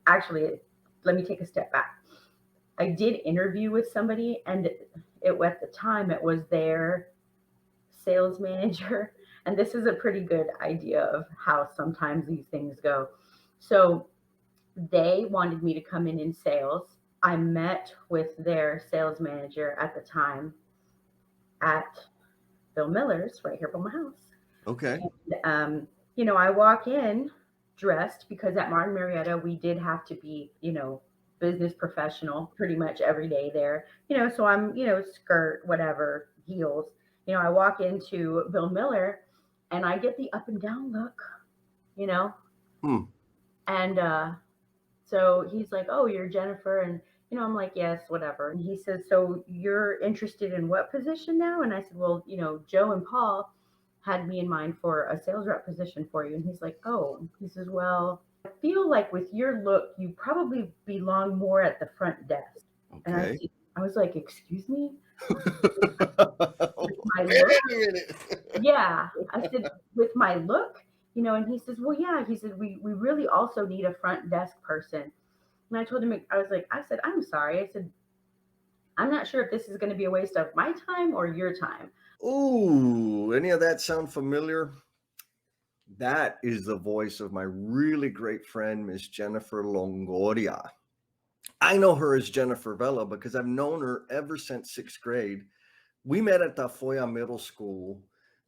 actually, let me take a step back. I did interview with somebody, and at the time it was their sales manager. And this is a pretty good idea of how sometimes these things go. So they wanted me to come in sales. I met with their sales manager at the time at Bill Miller's right here by my house. Okay. And, I walk in dressed because at Martin Marietta, we did have to be, business professional pretty much every day there. So I'm, skirt, whatever, heels. I walk into Bill Miller and I get the up and down look, you know, Hmm. and so he's like, "Oh, you're Jennifer," and I'm like, "Yes, whatever." And he says, "So you're interested in what position now?" And I said, "Well, Joe and Paul had me in mind for a sales rep position for you." And he's like, "Oh," he says, "Well, I feel like with your look, you probably belong more at the front desk." And Okay. I was like, "Excuse me, with my Wait look?" a minute. Yeah, I said, "With my look?" And he says, "Well, yeah." He said, "We really also need a front desk person." And I told him, I said, "I'm sorry." I said, "I'm not sure if this is going to be a waste of my time or your time." Ooh, any of that sound familiar? That is the voice of my really great friend, Miss Jennifer Longoria. I know her as Jennifer Vella because I've known her ever since sixth grade. We met at Tafoya Middle School,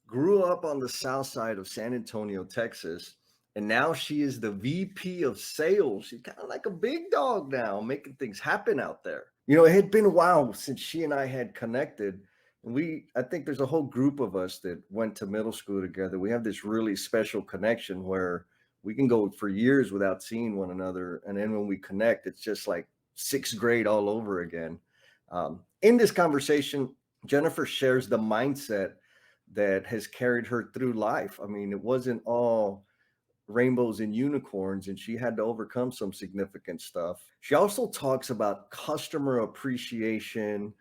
grew up on the south side of San Antonio, Texas, and now she is the VP of sales. She's kind of like a big dog now, making things happen out there. It had been a while since she and I had connected. And I think there's a whole group of us that went to middle school together. We have this really special connection where we can go for years without seeing one another. And then when we connect, it's just like sixth grade all over again. In this conversation, Jennifer shares the mindset that has carried her through life. I mean, it wasn't all rainbows and unicorns, and she had to overcome some significant stuff. She also talks about customer appreciation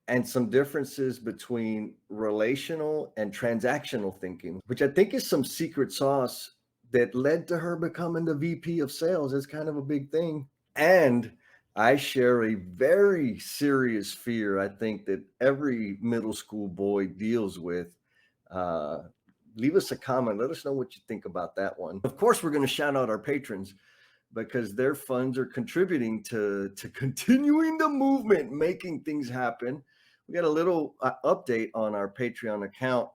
and some differences between relational and transactional thinking, which I think is some secret sauce that led to her becoming the VP of sales. It's kind of a big thing. And I share a very serious fear, I think, that every middle school boy deals with. Uh, Leave us a comment. Let us know what you think about that one. Of course, we're going to shout out our patrons because their funds are contributing to continuing the movement, making things happen. We got a little update on our Patreon account.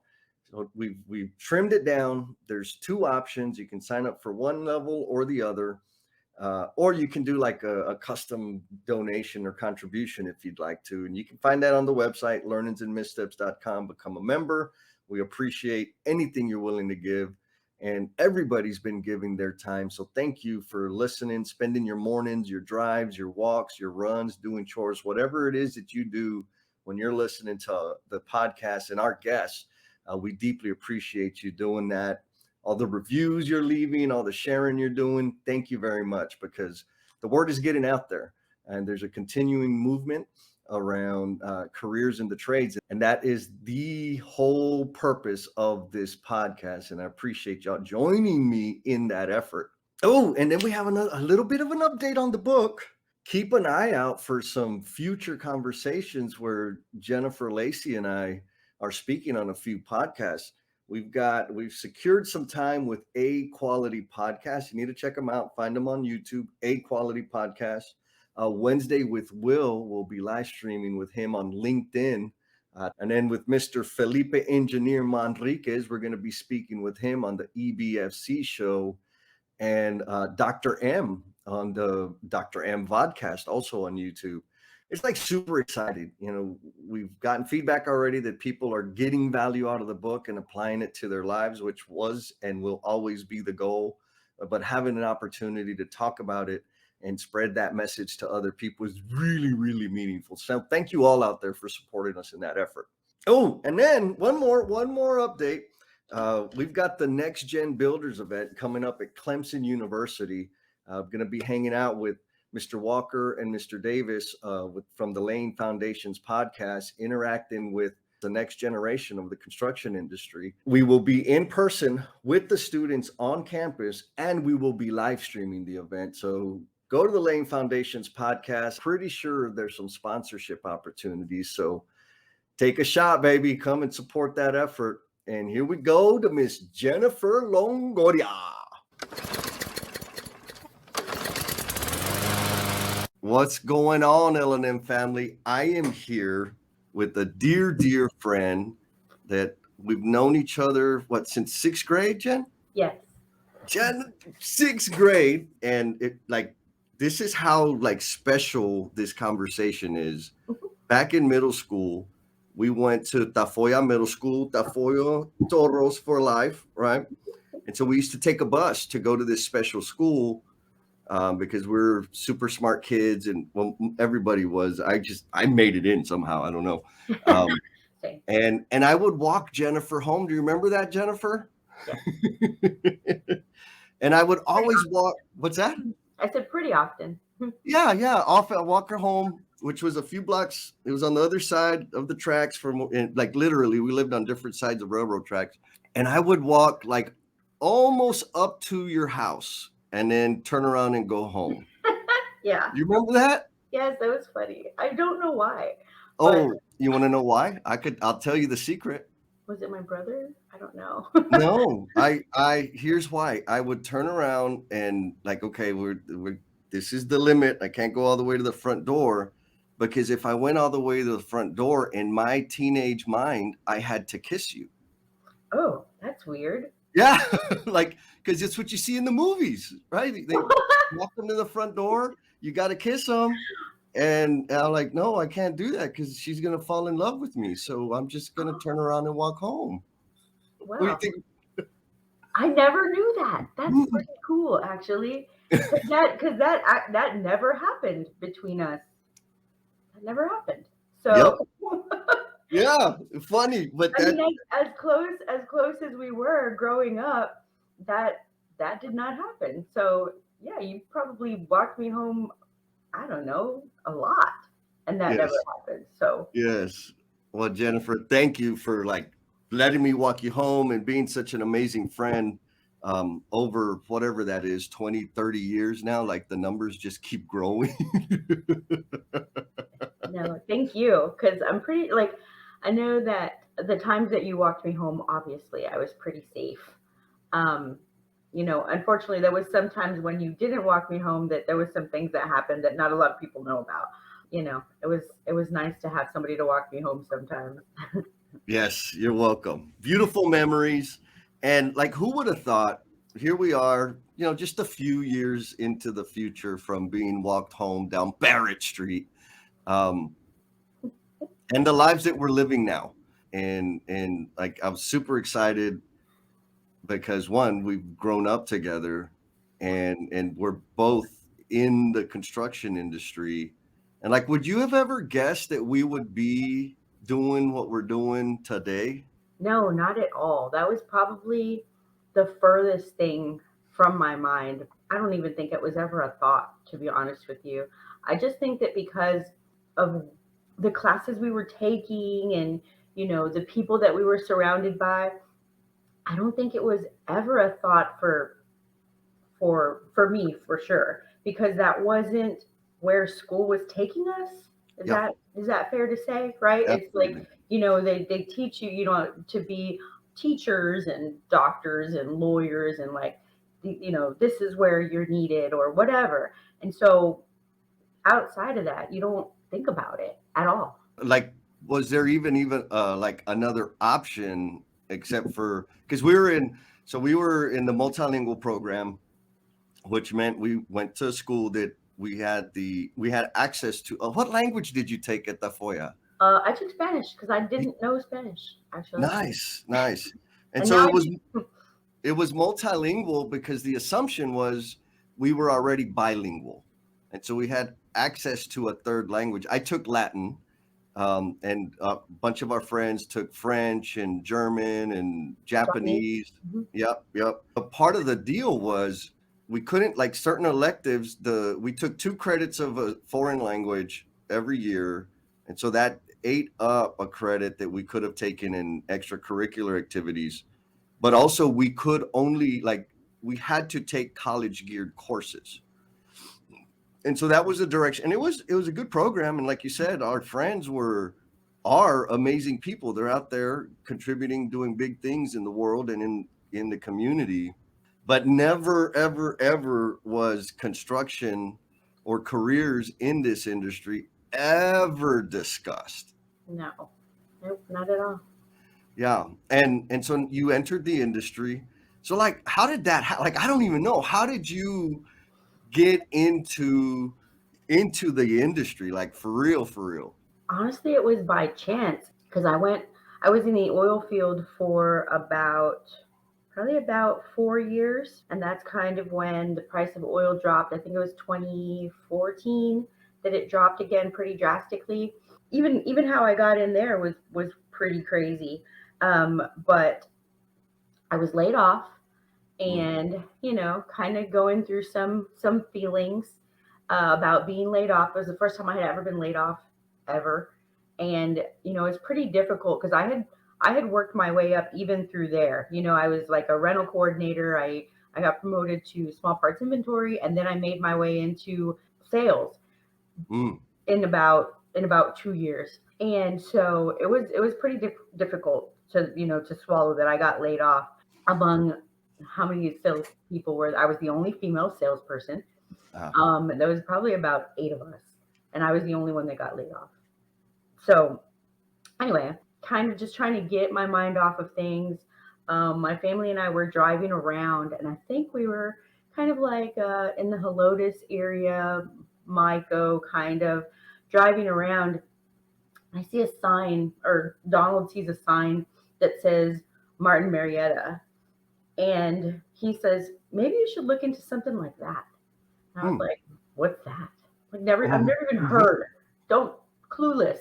So we've trimmed it down. There's two options. You can sign up for one level or the other. Or you can do like a custom donation or contribution if you'd like to. And you can find that on the website, learningsandmissteps.com. Become a member. We appreciate anything you're willing to give. And everybody's been giving their time. So thank you for listening, spending your mornings, your drives, your walks, your runs, doing chores, whatever it is that you do when you're listening to the podcast and our guests. We deeply appreciate you doing that. All the reviews you're leaving, all the sharing you're doing. Thank you very much, because the word is getting out there and there's a continuing movement around careers in the trades. And that is the whole purpose of this podcast. And I appreciate y'all joining me in that effort. Oh, and then we have a little bit of an update on the book. Keep an eye out for some future conversations where Jennifer Lacey and I are speaking on a few podcasts. We've secured some time with A Quality Podcast. You need to check them out. Find them on YouTube, A Quality Podcast. Wednesday with will be live streaming with him on LinkedIn. And then with Mr. Felipe Engineer Manriquez, we're going to be speaking with him on the EBFC show, and Dr. M on the Dr. M vodcast, also on YouTube. It's like super excited. We've gotten feedback already that people are getting value out of the book and applying it to their lives, which was and will always be the goal. But having an opportunity to talk about it and spread that message to other people is really, really meaningful. So thank you all out there for supporting us in that effort. Oh, and then one more update. We've got the Next Gen Builders event coming up at Clemson University. I'm going to be hanging out with Mr. Walker and Mr. Davis from the Lane Foundations podcast, interacting with the next generation of the construction industry. We will be in person with the students on campus, and we will be live streaming the event. So go to the Lane Foundation's podcast. Pretty sure there's some sponsorship opportunities. So take a shot, baby. Come and support that effort. And here we go to Miss Jennifer Longoria. What's going on, L&M family? I am here with a dear, dear friend that we've known each other, since sixth grade, Jen? Yes. Jen, sixth grade. And this is how special this conversation is. Back in middle school, we went to Tafoya Middle School, Tafoya Toros for life, right? And so we used to take a bus to go to this special school because we're super smart kids, and everybody was. I made it in somehow. I don't know. And I would walk Jennifer home. Do you remember that, Jennifer? Yeah. And I would always walk. What's that? I said pretty often. Yeah. Often I walk her home, which was a few blocks. It was on the other side of the tracks literally, we lived on different sides of railroad tracks. And I would walk almost up to your house and then turn around and go home. Yeah. You remember that? Yes, that was funny. I don't know why. Oh, you want to know why? I'll tell you the secret. Was it my brother? I don't know. No, here's why. I would turn around and okay, this is the limit. I can't go all the way to the front door, because if I went all the way to the front door, in my teenage mind, I had to kiss you. Oh, that's weird. Yeah, because it's what you see in the movies, right? They walk them to the front door. You got to kiss them. And I'm like, no, I can't do that because she's going to fall in love with me. So I'm just going to turn around and walk home. Wow. What do you think? I never knew that. That's pretty cool, actually. Because that never happened between us. That never happened. So. Yep. Yeah, funny, but I mean, as close as we were growing up, that did not happen. So yeah, you probably walked me home, I don't know, a lot, and that never happened. So yes. Well, Jennifer, thank you for letting me walk you home and being such an amazing friend over whatever that is, 20, 30 years now. The numbers just keep growing. No, thank you, because I'm pretty I know that the times that you walked me home, obviously I was pretty safe. Unfortunately, there was sometimes when you didn't walk me home that there was some things that happened that not a lot of people know about. It was nice to have somebody to walk me home sometimes. Yes, you're welcome. Beautiful memories. And who would have thought, here we are, just a few years into the future from being walked home down Barrett Street, and the lives that we're living now. And I'm super excited because one, we've grown up together, and we're both in the construction industry. And would you have ever guessed that we would be doing what we're doing today? No, not at all. That was probably the furthest thing from my mind. I don't even think it was ever a thought, to be honest with you. I just think that because of the classes we were taking and, the people that we were surrounded by, I don't think it was ever a thought for me, for sure, because that wasn't where school was taking us. Is that fair to say? Right? Absolutely. It's they teach you, to be teachers and doctors and lawyers and this is where you're needed or whatever. And so outside of that, you don't think about it at all. Was there even another option except for, because we were in the multilingual program, which meant we went to a school that we had access to. What language did you take at Tafoya? I took Spanish because I didn't know Spanish, actually. Nice. And so it was multilingual because the assumption was we were already bilingual. And so we had access to a third language. I took Latin, and a bunch of our friends took French and German and Japanese. Mm-hmm. Yep. A part of the deal was we couldn't, certain electives, we took 2 credits of a foreign language every year. And so that ate up a credit that we could have taken in extracurricular activities. But also we could only, we had to take college geared courses. And so that was the direction. And it was a good program. And like you said, our friends are amazing people. They're out there contributing, doing big things in the world and in the community. But never, ever, ever was construction or careers in this industry ever discussed. No, nope, not at all. Yeah. And so you entered the industry. So like how did that like I don't even know. How did you get into the industry, like for real, for real? Honestly, it was by chance because I was in the oil field for probably about 4 years. And that's kind of when the price of oil dropped. I think it was 2014 that it dropped again pretty drastically. Even how I got in there was pretty crazy. But I was laid off Mm, and kind of going through some feelings about being laid off. It was the first time I had ever been laid off ever, and it's pretty difficult because I had worked my way up even through there. I was like a rental coordinator. I got promoted to small parts inventory, and then I made my way into sales mm, in about 2 years. And so it was pretty difficult to swallow that I got laid off. Among how many sales people were, I was the only female salesperson. ah, There was probably about 8 of us, and I was the only one that got laid off. So anyway, kind of just trying to get my mind off of things. My family and I were driving around, and I think we were kind of like in the Helotes area, Myco, kind of driving around. I see a sign, or Donald sees a sign that says Martin Marietta, and he says, maybe you should look into something like that. And I was mm, like, what's that? Like, I've mhm, never even mhm. heard. Don't, clueless.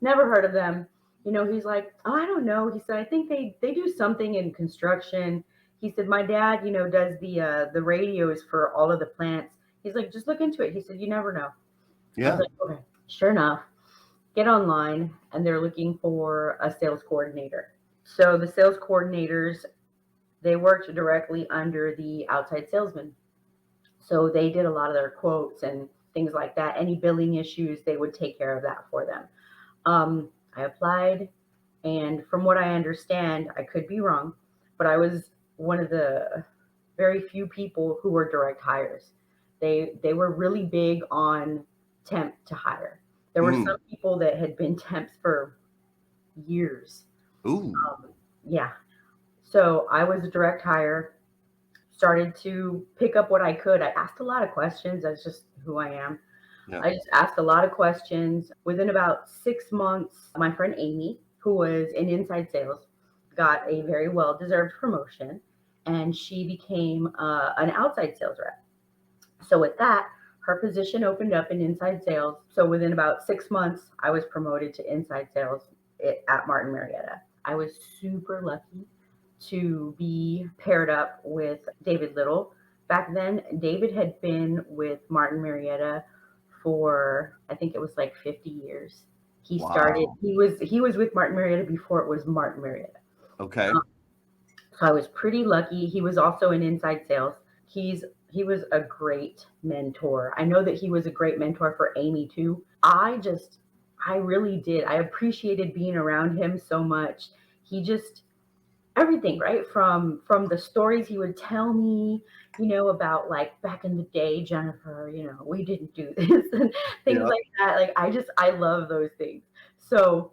Never heard of them. He's like, oh, I don't know. He said, I think they do something in construction. He said, my dad, does the radios for all of the plants. He's like, just look into it. He said, you never know. I was Yeah. like, okay. Sure enough, get online, and they're looking for a sales coordinator. So the sales coordinators, they worked directly under the outside salesman. So they did a lot of their quotes and things like that. Any billing issues, they would take care of that for them. I applied, and from what I understand, I could be wrong, but I was one of the very few people who were direct hires. They were really big on temp to hire. There were Mm. some people that had been temps for years. Ooh. Yeah. So I was a direct hire, started to pick up what I could. I asked a lot of questions. That's just who I am. Yeah. I just asked a lot of questions. Within about 6 months, my friend Amy, who was in inside sales, got a very well deserved promotion, and she became an outside sales rep. So, with that, her position opened up in inside sales. So, within about 6 months, I was promoted to inside sales at Martin Marietta. I was super lucky to be paired up with David Little. Back then, David had been with Martin Marietta for, I think it was like 50 years. He started. Wow. He was with Martin Marietta before it was Martin Marietta. Okay. So I was pretty lucky. He was also in inside sales. He was a great mentor. I know that he was a great mentor for Amy too. I really did. I appreciated being around him so much. He just everything, right, from the stories he would tell me, about like back in the day, Jennifer, we didn't do this and things Yeah. like that. Like, I love those things. So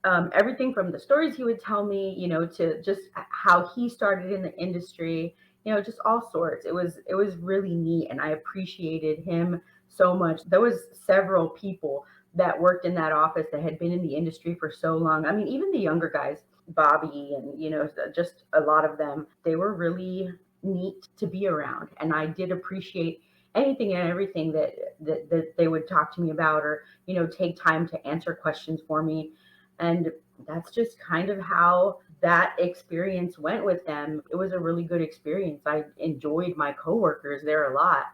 everything from the stories he would tell me, to just how he started in the industry, just all sorts. It was really neat, and I appreciated him so much. There was several people that worked in that office that had been in the industry for so long. I mean, even the younger guys, Bobby, and just a lot of them, they were really neat to be around, and I did appreciate anything and everything that they would talk to me about, or take time to answer questions for me. And that's just kind of how that experience went with them. It was a really good experience. I enjoyed my coworkers there a lot.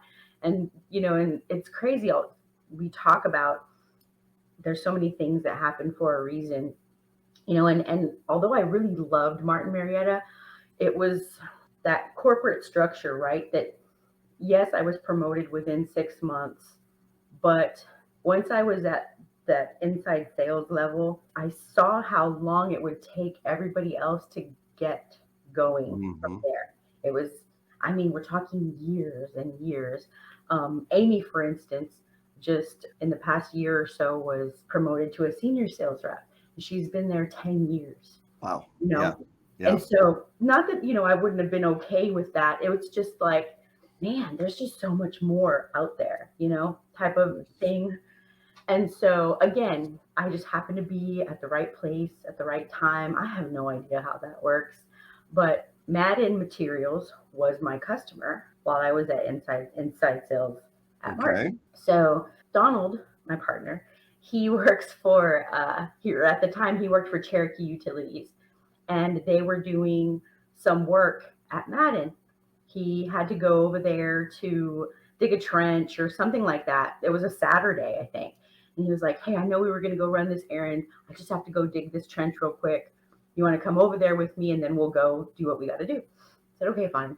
And and it's crazy. We talk about, there's so many things that happen for a reason. And although I really loved Martin Marietta, it was that corporate structure, right? That yes, I was promoted within 6 months, but once I was at that inside sales level, I saw how long it would take everybody else to get going from Hmm. there. It was, I mean, we're talking years and years. Amy, for instance, just in the past year or so was promoted to a senior sales rep. She's been there 10 years, Wow. you Yeah. know? And Yeah. so, not that, I wouldn't have been okay with that. It was just like, man, there's just so much more out there, type of Yes. thing. And so again, I just happened to be at the right place at the right time. I have no idea how that works, but Madden Materials was my customer while I was at Inside Sales at Okay. Martin. So Donald, my partner, he works for here at the time he worked for Cherokee Utilities, and they were doing some work at Madden. He had to go over there to dig a trench or something like that. It was a Saturday, I think. And he was like, "Hey, I know we were going to go run this errand. I just have to go dig this trench real quick. You want to come over there with me and then we'll go do what we got to do?" I said, "Okay, fine."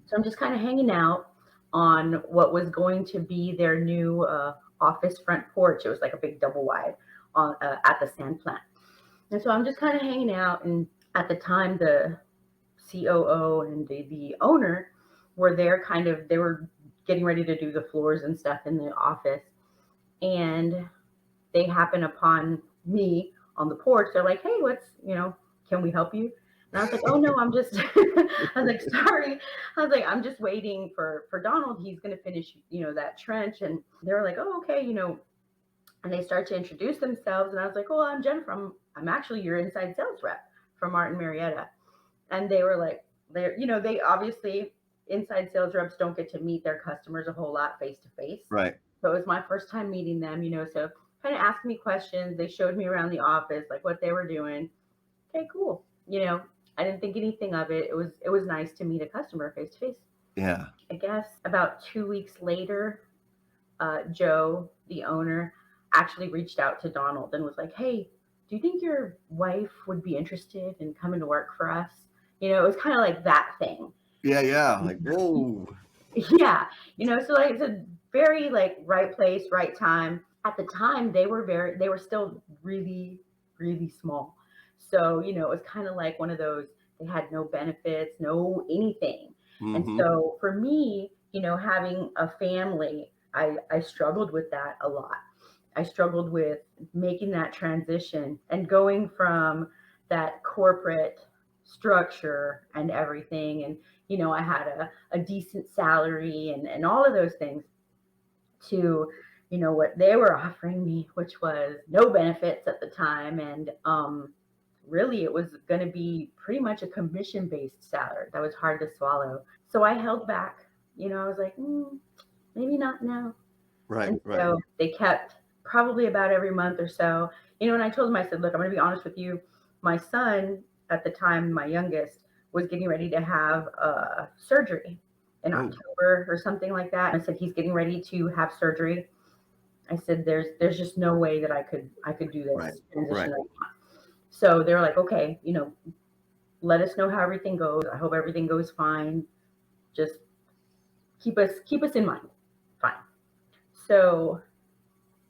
So I'm just kind of hanging out on what was going to be their new office front porch. It was like a big double wide on at the sand plant. And so I'm just kind of hanging out. And at the time, the COO and the owner were there, they were getting ready to do the floors and stuff in the office. And they happen upon me on the porch. They're like, "Hey, can we help you?" And I was like, "Oh no, I'm just," I was like, "Sorry." I was like, "I'm just waiting for Donald. He's going to finish, that trench." And they were like, "Oh, okay," and they start to introduce themselves. And I was like, "Oh, I'm Jennifer. I'm actually your inside sales rep from Martin Marietta." And they were like, they obviously, inside sales reps don't get to meet their customers a whole lot face to face. Right. So it was my first time meeting them, so kind of asked me questions. They showed me around the office, like what they were doing. Okay, cool. I didn't think anything of it. It was nice to meet a customer face to face. Yeah. I guess about 2 weeks later, Joe, the owner, actually reached out to Donald and was like, "Hey, do you think your wife would be interested in coming to work for us?" It was kind of like that thing. Yeah. Yeah. Like, whoa. Yeah, so like it's a very like right place, right time. At the time, they were still really, really small. So, it was kind of like one of those, they had no benefits, no anything. And Hmm. so for me, having a family, I struggled with that a lot. I struggled with making that transition and going from that corporate structure and everything. And, I had a decent salary and all of those things to, what they were offering me, which was no benefits at the time. And really, it was going to be pretty much a commission based salary. That was hard to swallow. So I held back. I was like, maybe not now. Right. And Right. so they kept probably about every month or so, and I told them, I said, "Look, I'm going to be honest with you. My son at the time, my youngest, was getting ready to have surgery in Oh, October or something like that." I said, "He's getting ready to have surgery." I said, "There's just no way that I could do right. this transition Right. right now." So they were like, "Okay, let us know how everything goes. I hope everything goes fine. Just keep us in mind." Fine. So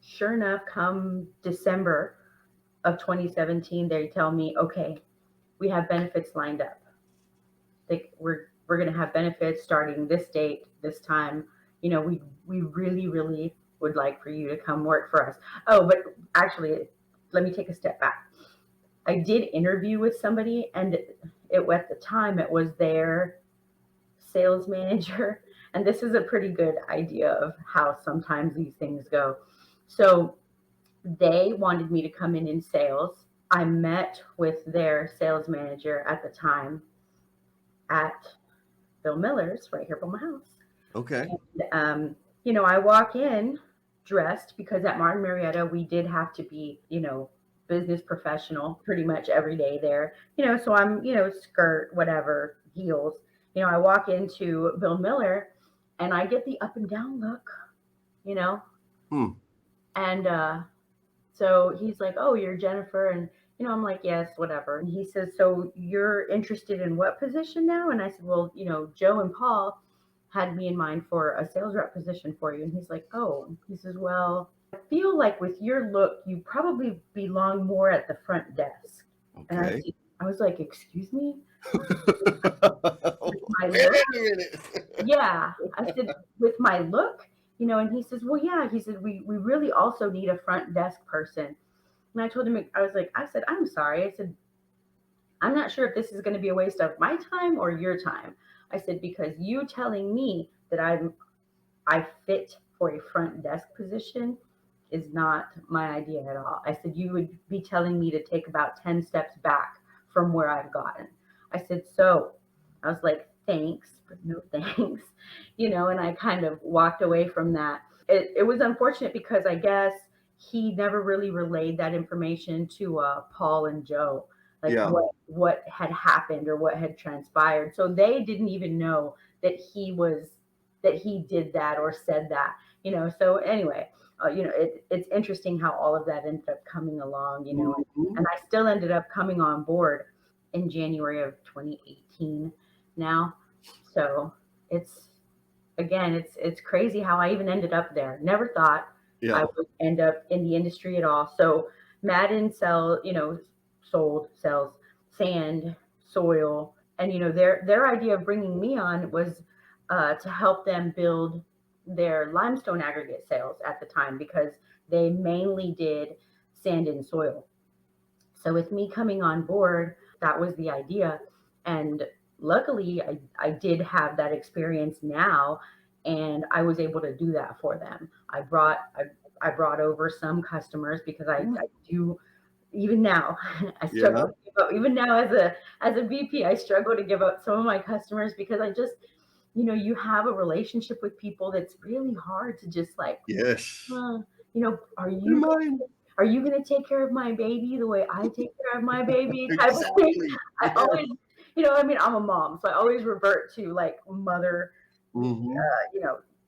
sure enough, come December of 2017, they tell me, "Okay, we have benefits lined up. We're going to have benefits starting this date, this time. We really, really would like for you to come work for us." Oh, but actually, let me take a step back. I did interview with somebody, and at the time it was their sales manager. And this is a pretty good idea of how sometimes these things go. So they wanted me to come in sales. I met with their sales manager at the time at Bill Miller's right here by my house. Okay. I walk in dressed because at Martin Marietta we did have to be, business professional pretty much every day there. So I'm, skirt, whatever, heels. I walk into Bill Miller and I get the up and down look, you know, Hmm. and so he's like, "Oh, you're Jennifer." And, I'm like, "Yes, whatever." And he says, "So you're interested in what position now?" And I said, "Well, Joe and Paul, had me in mind for a sales rep position for you. And he's like, oh, he says, well, I feel like with your look, you probably belong more at the front desk. And Okay. I was like, excuse me, with my Wait look? a minute. Yeah. I said, with my look, and he says, well, yeah, he said, we really also need a front desk person. And I told him, I said, I'm sorry. I said, I'm not sure if this is going to be a waste of my time or your time. I said, because you telling me that I fit for a front desk position is not my idea at all. I said, you would be telling me to take about 10 steps back from where I've gotten. I said, so I was like, thanks, but no thanks, and I kind of walked away from that. It was unfortunate because I guess he never really relayed that information to Paul and Joe, like Yeah. what had happened or what had transpired. So they didn't even know that he did that or said that. So anyway, it's interesting how all of that ended up coming along. Mhm. And I still ended up coming on board in January of 2018 now. So it's again, it's crazy how I even ended up there. Never thought I Yeah. would end up in the industry at all. So Madden sells sand, soil, and their idea of bringing me on was to help them build their limestone aggregate sales at the time because they mainly did sand and soil. So with me coming on board, that was the idea. And luckily, I did have that experience now, and I was able to do that for them. I brought over some customers because I do even now. I struggle Yeah. to give up even now as a VP. I struggle to give up some of my customers because I just you have a relationship with people that's really hard to just like, Yes. uh, You're mine. are you going to take care of my baby the way I take care of my baby type of thing? Exactly. I Yeah. always, I'm a mom, so I always revert to like mother, Mhm.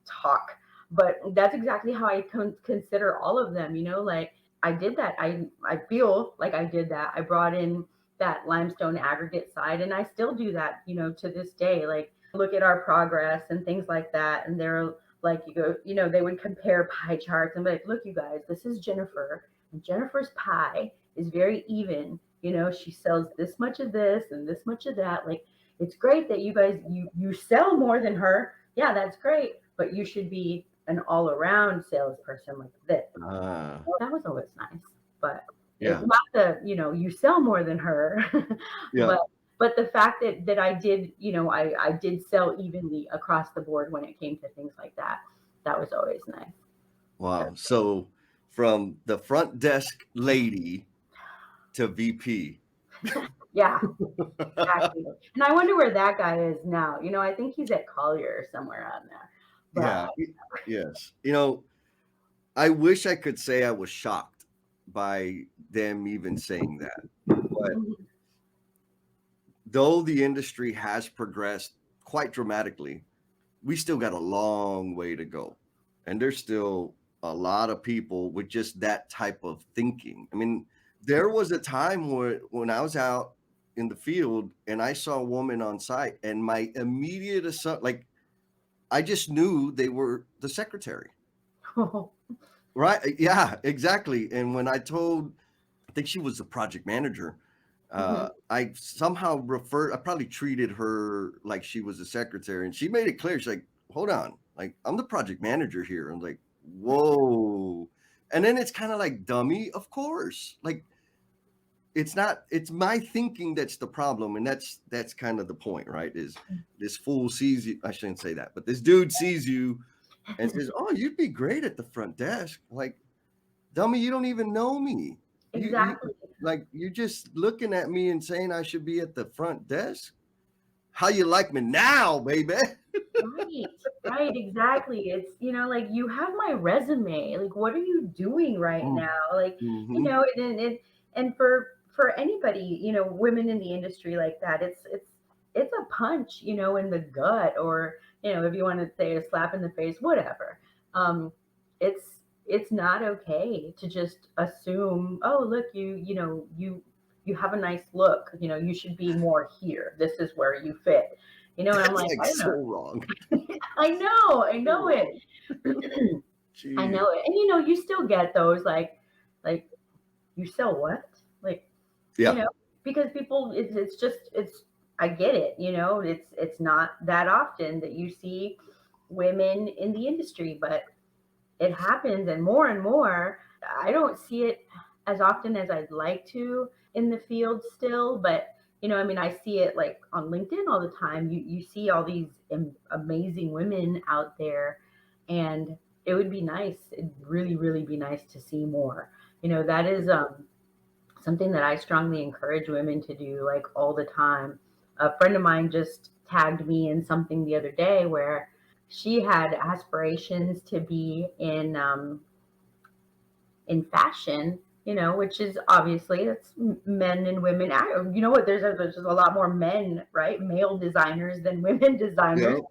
talk. But that's exactly how I consider all of them. Like I did that. I feel like I did that. I brought in that limestone aggregate side, and I still do that. To this day. Like look at our progress and things like that, and they're like they would compare pie charts and be like, look, you guys, this is Jennifer, and Jennifer's pie is very even. She sells this much of this and this much of that. Like it's great that you guys you sell more than her. Yeah, that's great, but you should be an all around salesperson like this. Ah, That was always nice, but it's yeah. not you sell more than her, Yeah. but the fact that I did, I did sell evenly across the board when it came to things like that. That was always nice. So, Wow. So from the front desk lady to VP. yeah, exactly. And I wonder where that guy is now. I think he's at Collier or somewhere on there. But Yeah. Yes. I wish I could say I was shocked by them even saying that. But mhm, though the industry has progressed quite dramatically, we still got a long way to go. And there's still a lot of people with just that type of thinking. I mean, there was a time where when I was out in the field and I saw a woman on site and my immediate like I just knew they were the secretary. Right? Yeah, exactly. And when I think she was the project manager. mhm. I somehow I probably treated her like she was a secretary, and she made it clear. She's like, hold on, like, I'm the project manager here. I'm like, whoa. And then it's kind of like, dummy, of course. Like, it's not, it's my thinking that's the problem. And that's kind of the point, right? Is this fool sees you, I shouldn't say that, but this dude sees you and says, oh, you'd be great at the front desk. Like, dummy, you don't even know me. You Exactly. like you're just looking at me and saying I should be at the front desk. How you like me now, baby? Right, right, exactly. It's, like you have my resume. Like, what are you doing right Mm, now? Like, mhm. and for anybody, women in the industry like that, it's a punch, in the gut, or if you want to say a slap in the face, whatever. Um, it's not okay to just assume, oh, look, you have a nice look, you should be more here. This is where you fit. And I'm That's like, like I don't know. so wrong. I So know it. wrong. I Jeez. know it. And you still get those like you sell what? Like, you Yeah. know, because people it's just it's I get it, it's not that often that you see women in the industry, but it happens and more. I don't see it as often as I'd like to in the field still, but I mean, I see it like on LinkedIn all the time. You see all these amazing women out there, and it would be nice. It'd really, really be nice to see more. That is something that I strongly encourage women to do, like all the time. A friend of mine just tagged me in something the other day where she had aspirations to be in fashion, which is obviously it's men and women. You know what? There's just a lot more men, right? Male designers than women designers. Yeah.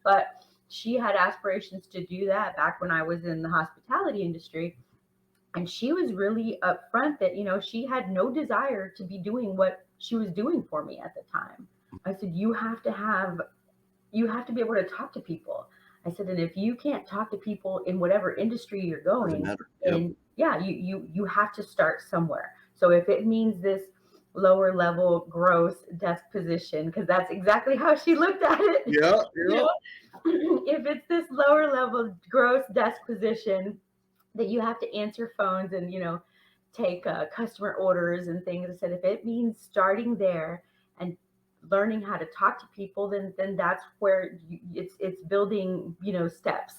But she had aspirations to do that back when I was in the hospitality industry. And she was really upfront that, she had no desire to be doing what she was doing for me at the time. I said, you have to be able to talk to people. I said, and if you can't talk to people in whatever industry you're Doesn't going, matter. Yep. then yeah, you have to start somewhere. So if it means this lower level gross desk position, because that's exactly how she looked at it, Yeah. you Yeah. know, if it's this lower level gross desk position that you have to answer phones and take customer orders and things. I said if it means starting there and learning how to talk to people, then that's where it's building steps.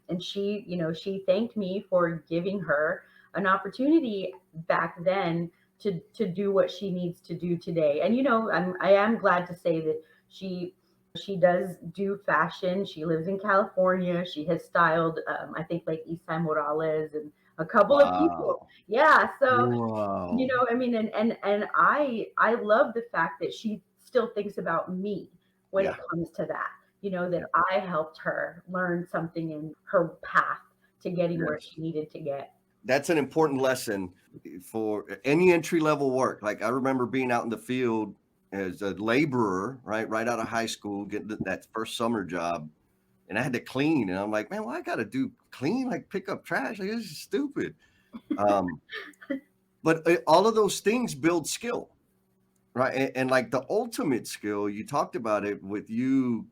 And she thanked me for giving her an opportunity back then to do what she needs to do today. And I am glad to say that she does do fashion. She lives in California. She has styled, I think, like Isai Morales and a couple of people. Wow. Yeah. So, Wow. I mean, and I love the fact that she still thinks about me when it Yeah. comes to that. Yeah. That I helped her learn something in her path to getting where Yes. she needed to get. That's an important lesson for any entry level work. Like I remember being out in the field as a laborer, right out of high school, getting that first summer job, and I had to clean, and I'm like, man, well, I got to do clean, like pick up trash. Like this is stupid. Um, but all of those things build skill, right? And like the ultimate skill, you talked about it with you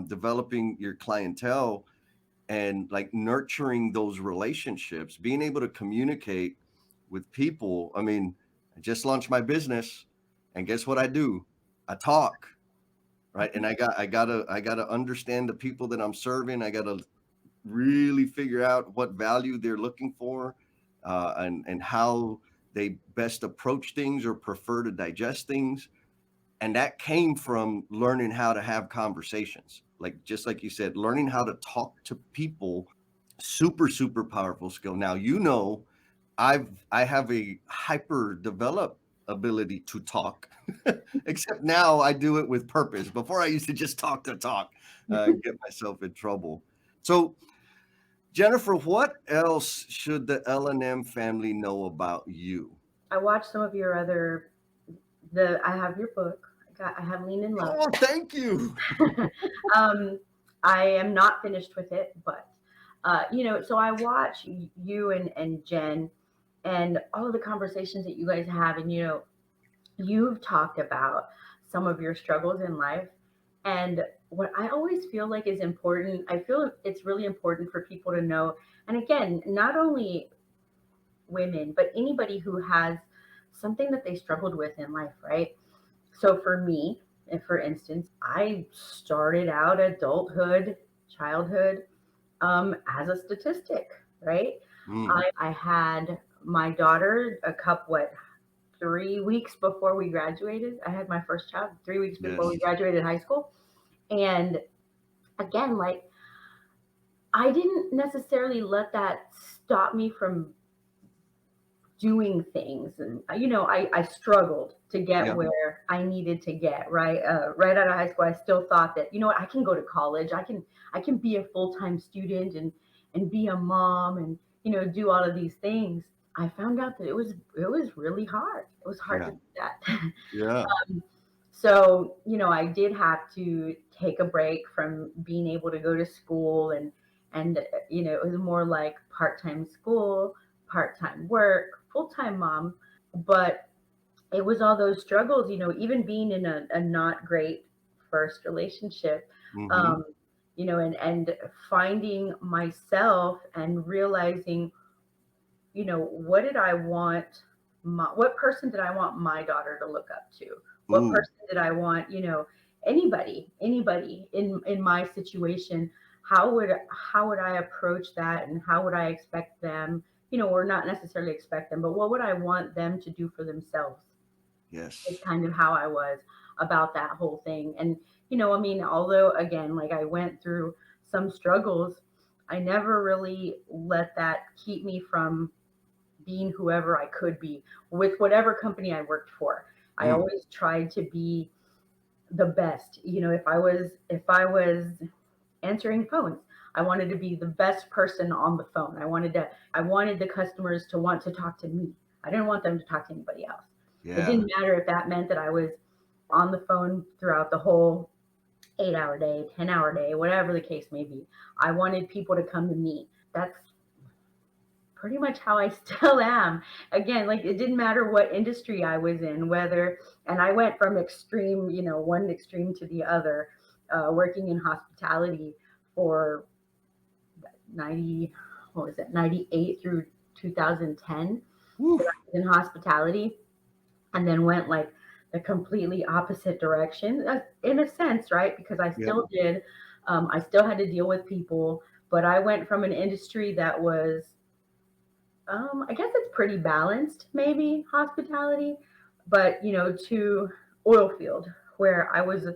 developing your clientele and like nurturing those relationships, being able to communicate with people. I mean, I just launched my business, and guess what I do? I talk, right? And I gotta understand the people that I'm serving. I gotta really figure out what value they're looking for, and how they best approach things or prefer to digest things. And that came from learning how to have conversations, like just like you said, learning how to talk to people. Super, super powerful skill. Now, I have a hyper developed ability to talk, except now I do it with purpose. Before I used to just talk to talk, and get myself in trouble. So, Jennifer, what else should the L&M family know about you? I watched some of your other the I have your book. I have Lean in Love. Oh, thank you. um, I am not finished with it, but so I watch you and Jen and all of the conversations that you guys have, and you've talked about some of your struggles in life, and what I always feel like is important. I feel it's really important for people to know, and again, not only women, but anybody who has something that they struggled with in life, right? So for me, if for instance, I started out adulthood, childhood, as a statistic, right? Mm, I had my daughter 3 weeks before we graduated. I had my first child 3 weeks before we yes. graduated high school. And again, like I didn't necessarily let that stop me from doing things. And I struggled to get Yeah. where I needed to get, right. Right out of high school, I still thought that what, I can go to college, I can be a full-time student and be a mom and do all of these things. I found out that it was really hard. It was hard Yeah. to do that. Yeah. So I did have to take a break from being able to go to school, and it was more like part-time school, part-time work, full-time mom. But it was all those struggles, even being in a not great first relationship, Mm-hmm. um, and finding myself and realizing, what did I want what person did I want my daughter to look up to? What Ooh, person did I want, anybody in my situation, how would I approach that, and how would I expect them, or not necessarily expect them, but what would I want them to do for themselves? Is yes. kind of how I was about that whole thing. And, I mean, although again, like I went through some struggles, I never really let that keep me from being whoever I could be with whatever company I worked for. I Mm, always tried to be the best. If I was answering phones, I wanted to be the best person on the phone. I wanted the customers to want to talk to me. I didn't want them to talk to anybody else. It yeah. didn't matter if that meant that I was on the phone throughout the whole 8-hour day, 10-hour day, whatever the case may be. I wanted people to come to me. That's pretty much how I still am. Again, like it didn't matter what industry I was in, and I went from extreme, one extreme to the other, working in hospitality for 90, what was it, 98 through 2010. Woo. I was in hospitality, and then went like the completely opposite direction, in a sense, right? Because Yeah. I still had to deal with people, but I went from an industry that was, I guess it's pretty balanced, maybe hospitality, but to oil field, where I was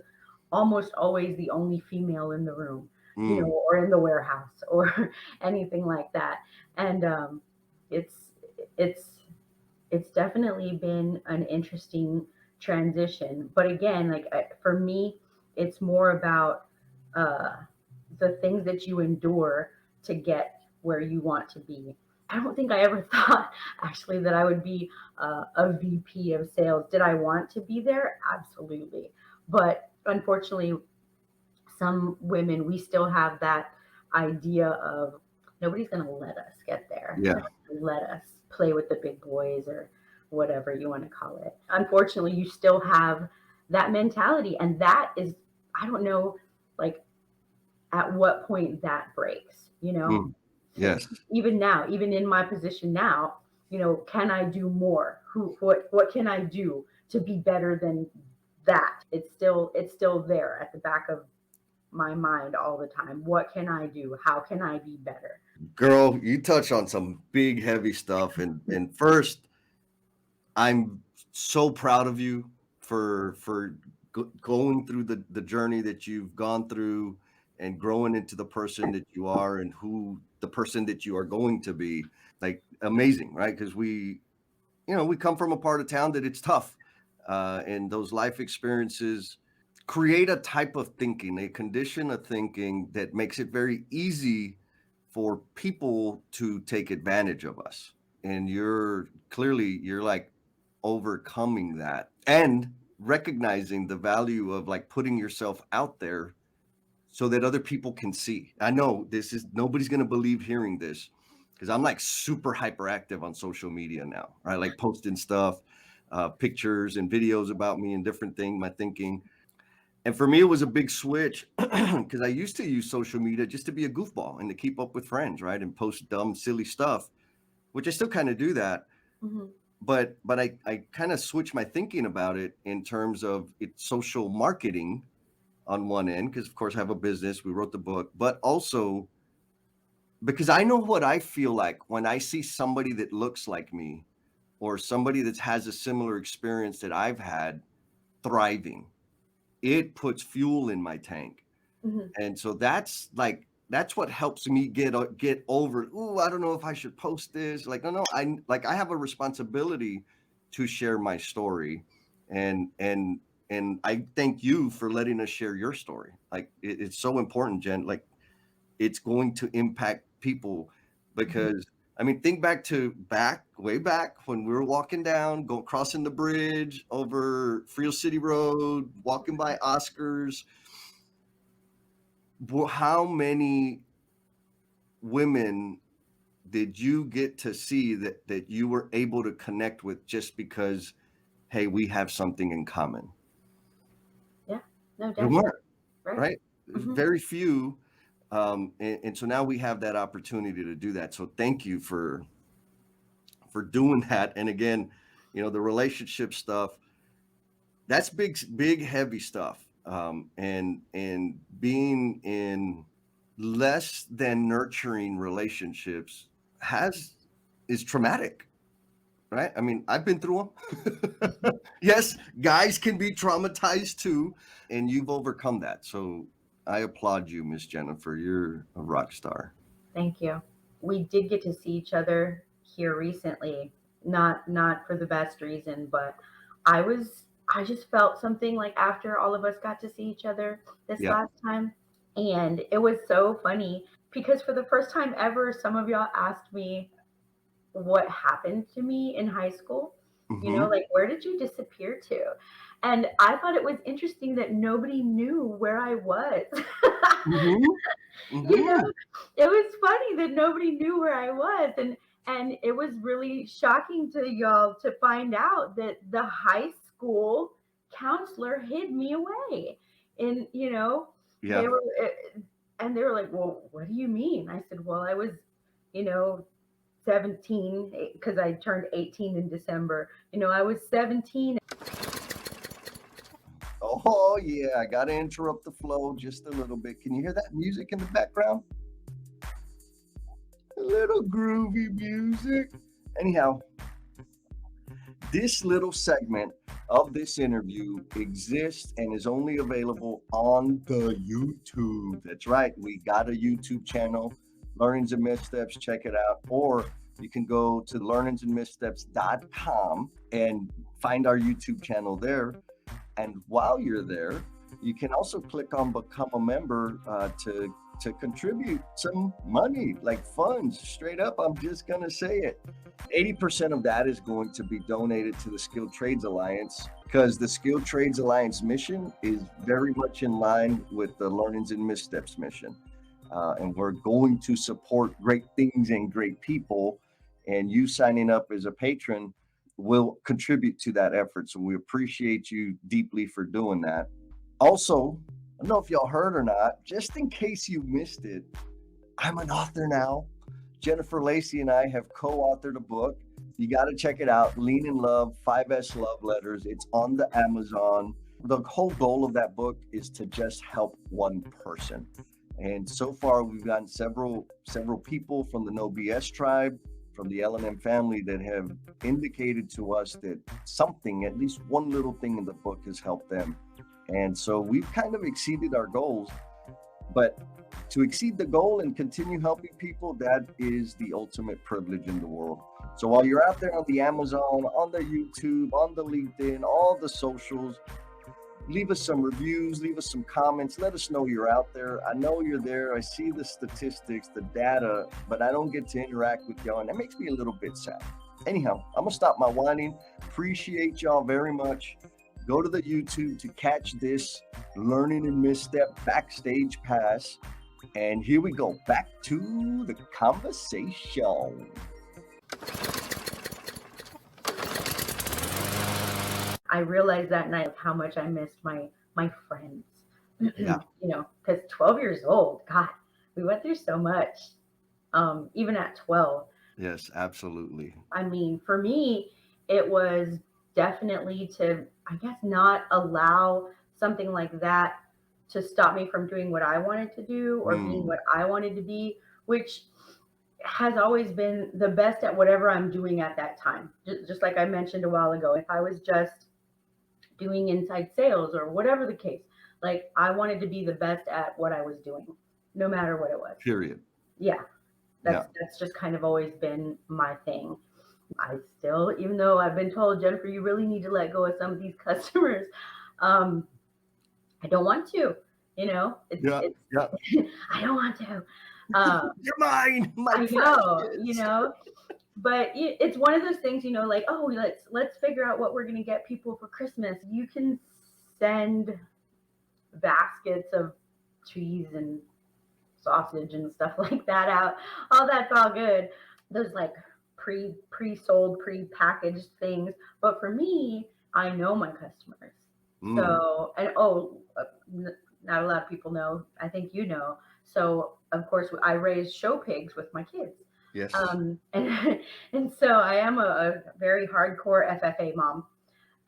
almost always the only female in the room, Mm, or in the warehouse, or anything like that. And it's it's it's definitely been an interesting transition. But again, like for me, it's more about uh, the things that you endure to get where you want to be. I don't think I ever thought actually that I would be a VP of sales. Did I want to be there? Absolutely. But unfortunately, some women, we still have that idea of nobody's going to let us get there. yeah. They're not going to let us play with the big boys, or whatever you want to call it. Unfortunately, you still have that mentality. And that is, I don't know, like at what point that breaks, Mm, yes. even now, even in my position now, can I do more? What can I do to be better than that? It's still there at the back of my mind all the time. What can I do? How can I be better? Girl, you touch on some big, heavy stuff. And first, I'm so proud of you for going through the journey that you've gone through and growing into the person that you are and who the person that you are going to be. Like amazing, right? Because we come from a part of town that it's tough, and those life experiences create a type of thinking, a condition of thinking that makes it very easy for people to take advantage of us. And you're like overcoming that and recognizing the value of like putting yourself out there so that other people can see. I know this is nobody's going to believe hearing this because I'm like super hyperactive on social media now, right? Like posting stuff, pictures and videos about me and different things, my thinking. And for me, it was a big switch because I used to use social media just to be a goofball and to keep up with friends, right? And post dumb, silly stuff, which I still kind of do that. Mhm. But I kind of switched my thinking about it in terms of it's social marketing on one end, because of course I have a business, we wrote the book, but also because I know what I feel like when I see somebody that looks like me or somebody that has a similar experience that I've had thriving. It puts fuel in my tank. Mhm. And so that's what helps me get over, "Ooh, I don't know if I should post this." Like, no, I have a responsibility to share my story. And I thank you for letting us share your story. Like it's so important, Jen. Like it's going to impact people Mhm. because I mean, think way back when we were walking down, crossing the bridge over Frio City Road, walking by Oscars. How many women did you get to see that you were able to connect with just because, hey, we have something in common? Yeah, no, There definitely. weren't, Right. right? There's Hmm. very few. And so now we have that opportunity to do that. So thank you for doing that. And again, the relationship stuff, that's big, heavy stuff. And being in less than nurturing relationships has is traumatic, right? I mean, I've been through them. Yes, guys can be traumatized too, and you've overcome that. So I applaud you, Miss Jennifer. You're a rock star. Thank you. We did get to see each other here recently, not for the best reason, but I just felt something like after all of us got to see each other this Yeah. last time, and it was so funny because for the first time ever, some of y'all asked me what happened to me in high school. Hmm. Like where did you disappear to? And I thought it was interesting that nobody knew where I was. Hmm. you know, Hmm. it was funny that nobody knew where I was, and it was really shocking to y'all to find out that the high school counselor hid me away. And they Yeah. were and they were like, "Well, what do you mean?" I said, "Well, I was, you know, 17 because I turned 18 in December. I was 17." Oh yeah, I gotta interrupt the flow just a little bit. Can you hear that music in the background? A little groovy music. Anyhow, this little segment of this interview exists and is only available on the YouTube. That's right. We got a YouTube channel, Learnings and Missteps. Check it out. Or you can go to learningsandmissteps.com and find our YouTube channel there. And while you're there, you can also click on become a member to contribute some money, like funds. Straight up, I'm just gonna say it. 80% of that is going to be donated to the Skilled Trades Alliance because the Skilled Trades Alliance mission is very much in line with the Learnings and Missteps mission. And we're going to support great things and great people. And you signing up as a patron will contribute to that effort. So we appreciate you deeply for doing that. Also, I don't know if y'all heard or not, just in case you missed it, I'm an author now. Jennifer Lacey and I have co authored a book. You got to check it out. Lean in Love, 5S Love Letters. It's on the Amazon. The whole goal of that book is to just help one person. And so far, we've gotten several people from the No BS tribe, from the L&M family that have indicated to us that something, at least one little thing in the book, has helped them. And so we've kind of exceeded our goals. But to exceed the goal and continue helping people, that is the ultimate privilege in the world. So while you're out there on the Amazon, on the YouTube, on the LinkedIn, all the socials, leave us some reviews, leave us some comments, let us know you're out there. I know you're there. I see the statistics, the data, but I don't get to interact with y'all, and that makes me a little bit sad. Anyhow, I'm gonna stop my whining. Appreciate y'all very much. Go to the YouTube to catch this Learning and Misstep backstage pass. And here we go, back to the conversation. I realized that night how much I missed my friends. Yeah. Because 12 years old, God, we went through so much. Even at 12, Yes, absolutely. I mean, for me, it was definitely to, I guess, not allow something like that to stop me from doing what I wanted to do or being Mm, what I wanted to be, which has always been the best at whatever I'm doing at that time. Just like I mentioned a while ago, if I was just doing inside sales or whatever the case, like I wanted to be the best at what I was doing, no matter what it was. period. Yeah, Yeah. that's just kind of always been my thing. I still, even though I've been told, Jennifer, you really need to let go of some of these customers. Um, I don't want to. Yeah. It's Yeah. I don't want to. Uh, You're mine, my I know, precious. but it's one of those things, like, oh, let's figure out what we're gonna get people for Christmas. You can send baskets of cheese and sausage and stuff like that out. All that's all good. Those like pre-sold, pre-packaged things. But for me, I know my customers. Mm, So, and not a lot of people know. I think you know. So, of course, I raise show pigs with my kids. yes. And and so I am a very hardcore FFA mom.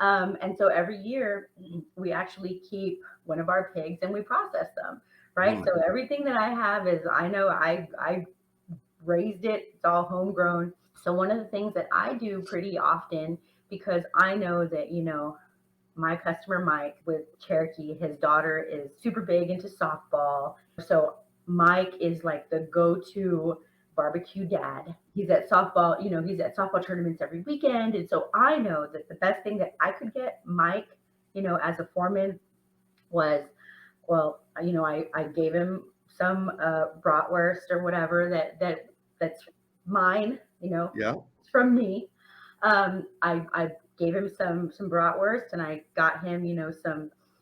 And so every year we actually keep one of our pigs and we process them, right? Mm, So everything that I have is I know I raised it, it's all homegrown. So one of the things that I do pretty often, because I know that, my customer Mike with Cherokee, his daughter is super big into softball. So Mike is like the go-to barbecue dad. He's at softball tournaments every weekend. And so I know that the best thing that I could get Mike, as a foreman was, well, I gave him some bratwurst or whatever that's mine, yeah. it's from me. I gave him some bratwurst, and I got him,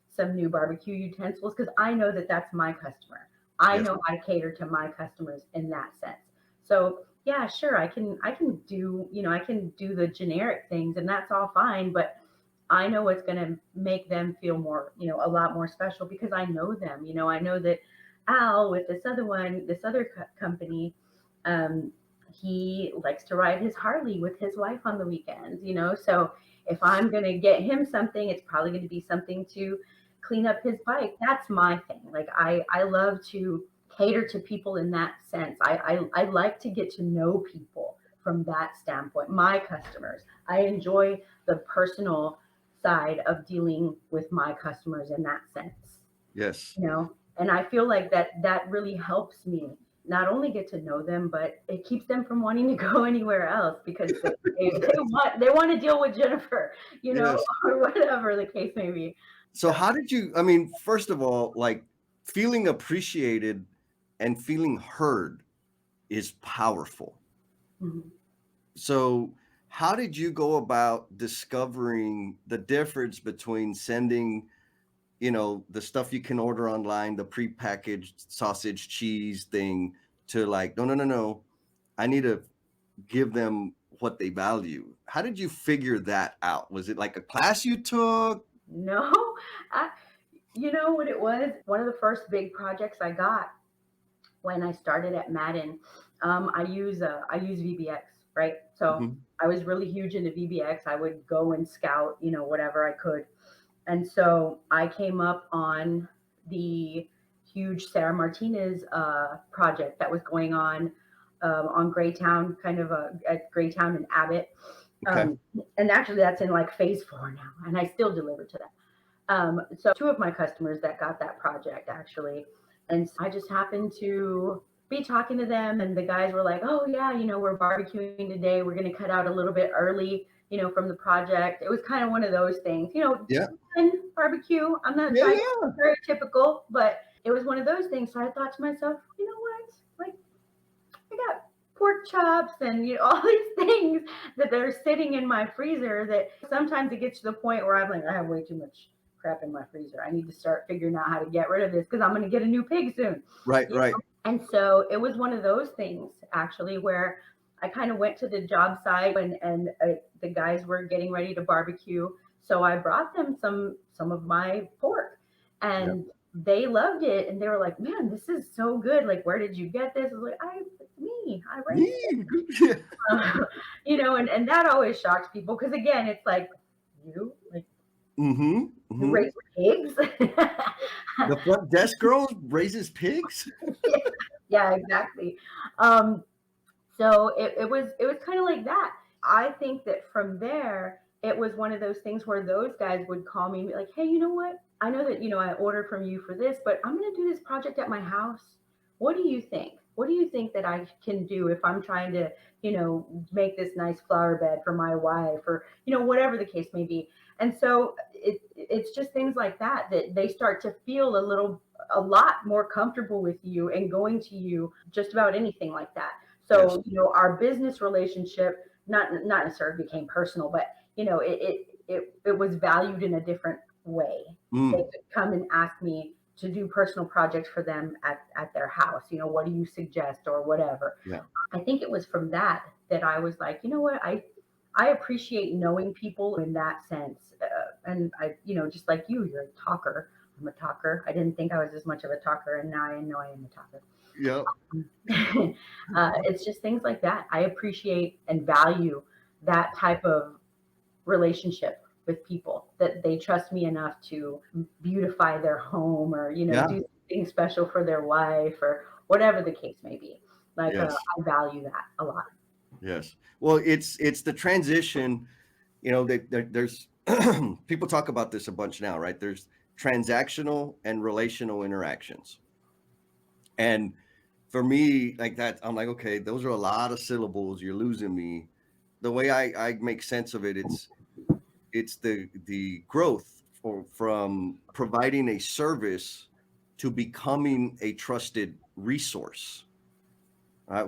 some new barbecue utensils because I know that that's my customer. I Yes. know how to cater to my customers in that sense. So yeah, sure, I can do, I can do the generic things, and that's all fine. But I know what's going to make them feel more, a lot more special because I know them. I know that Al with this other company, um, he likes to ride his Harley with his wife on the weekends. So if I'm going to get him something, it's probably going to be something to clean up his bike. That's my thing. Like I love to cater to people in that sense. I like to get to know people from that standpoint. My customers, I enjoy the personal side of dealing with my customers in that sense, Yes. and I feel like that really helps me not only get to know them, but it keeps them from wanting to go anywhere else because they want to deal with Jennifer, Yes. or whatever the case may be. So So how did you, I mean, first of all, like feeling appreciated and feeling heard is powerful. mhm. So how did you go about discovering the difference between sending, the stuff you can order online, the prepackaged sausage cheese thing to like, no, no, no, no. I need to give them what they value. How did you figure that out? Was it like a class you took? No, I, you know what it was? One of the first big projects I got when I started at Madden, I use VBX, right? So Mhm. I was really huge into VBX. I would go and scout, whatever I could. And so I came up on the huge Sarah Martinez project that was going on Greytown, kind of at Greytown and Abbott. Okay. And actually, that's in like phase 4 now, and I still deliver to that. So two of my customers that got that project actually, and I just happened to be talking to them, and the guys were like, "Oh yeah, we're barbecuing today. We're going to cut out a little bit early, from the project." It was kind of one of those things, Yeah. fun barbecue. I'm not Yeah, trying to yeah. be very typical, but it was one of those things. So I thought to myself, you know what, like I got pork chops and all these things that are sitting in my freezer that sometimes it gets to the point where I'm like, I have way too much crap in my freezer. I need to start figuring out how to get rid of this because I'm going to get a new pig soon. Right, right. And so it was one of those things actually where I kind of went to the job site and the guys were getting ready to barbecue. So I brought them some of my pork, Yeah. and they loved it, and they were like, "Man, this is so good! Like, where did you get this?" I was like, it's me. I raised Me. and that always shocks people because again, it's like like Mhm, you mhm. raise pigs. The front desk girl raises pigs? Yeah, exactly. Um, so it was kind of like that. I think that from there, it was one of those things where those guys would call me and be like, "Hey, you know what? I know that I ordered from you for this, but I'm going to do this project at my house. What do you think? What do you think that I can do if I'm trying to, make this nice flower bed for my wife or whatever the case may be?" And so it's just things like that they start to feel a lot more comfortable with you and going to you just about anything like that. Yes. So, our business relationship not necessarily became personal, but it was valued in a different way. They Mm, could come and ask me, to do personal projects for them at their house. What do you suggest or whatever. Yeah. I think it was from that I was like, you know what, I appreciate knowing people in that sense. And just like you're a talker. I'm a talker. I didn't think I was as much of a talker, and now I know I am a talker. Yep. It's just things like that. I appreciate and value that type of relationship with people, that they trust me enough to beautify their home, or Yeah. do something special for their wife, or whatever the case may be. Like, Yes. I value that a lot. Yes. Well, it's the transition. There's people talk about this a bunch now, right? There's transactional and relational interactions. And for me, like that, I'm like, okay, those are a lot of syllables. You're losing me. The way I make sense of it, it's the growth from providing a service to becoming a trusted resource.